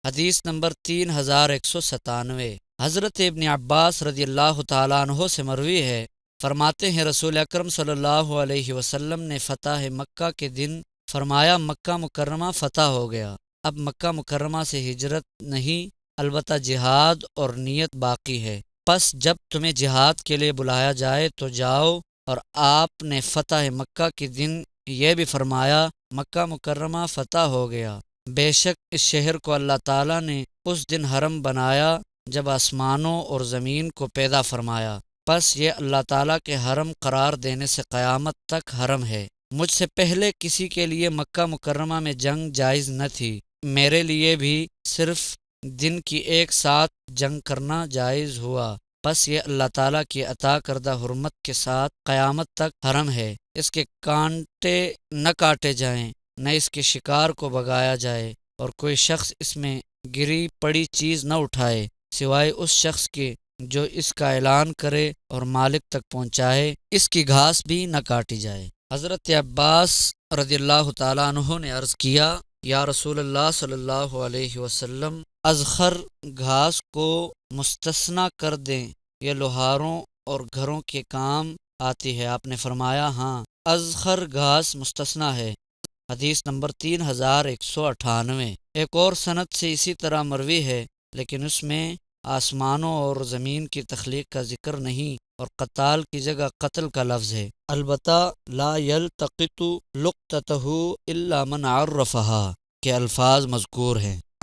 حدیث نمبر 3197۔ حضرت ابن عباس رضی اللہ تعالیٰ عنہ سے مروی ہے، فرماتے ہیں رسول اکرم صلی اللہ علیہ وسلم نے فتح مکہ کے دن فرمایا، مکہ مکرمہ فتح ہو گیا، اب مکہ مکرمہ سے ہجرت نہیں، البتہ جہاد اور نیت باقی ہے، پس جب تمہیں جہاد کے لیے بلایا جائے تو جاؤ۔ اور آپ نے فتح مکہ کے دن یہ بھی فرمایا، مکہ مکرمہ فتح ہو گیا، بے شک اس شہر کو اللہ تعالیٰ نے اس دن حرم بنایا جب آسمانوں اور زمین کو پیدا فرمایا، پس یہ اللہ تعالیٰ کے حرم قرار دینے سے قیامت تک حرم ہے۔ مجھ سے پہلے کسی کے لیے مکہ مکرمہ میں جنگ جائز نہ تھی، میرے لیے بھی صرف دن کی ایک ساتھ جنگ کرنا جائز ہوا، پس یہ اللہ تعالیٰ کی عطا کردہ حرمت کے ساتھ قیامت تک حرم ہے، اس کے کانٹے نہ کاٹے جائیں، نہ اس کے شکار کو بگایا جائے، اور کوئی شخص اس میں گری پڑی چیز نہ اٹھائے سوائے اس شخص کے جو اس کا اعلان کرے اور مالک تک پہنچائے، اس کی گھاس بھی نہ کاٹی جائے۔ حضرت عباس رضی اللہ تعالیٰ عنہ نے عرض کیا، یا رسول اللہ صلی اللہ علیہ وسلم، ازخر گھاس کو مستثنیٰ کر دیں، یہ لوہاروں اور گھروں کے کام آتی ہے۔ آپ نے فرمایا، ہاں، ازخر گھاس مستثنیٰ ہے۔ حدیث نمبر 3198۔ ایک اور سند سے اسی طرح مروی ہے، لیکن اس میں آسمانوں اور زمین کی تخلیق کا ذکر نہیں اور قتال کی جگہ قتل کا لفظ ہے، البتہ لا یلتقط لقطتہ الا من عرفہا کے الفاظ مذکور ہیں۔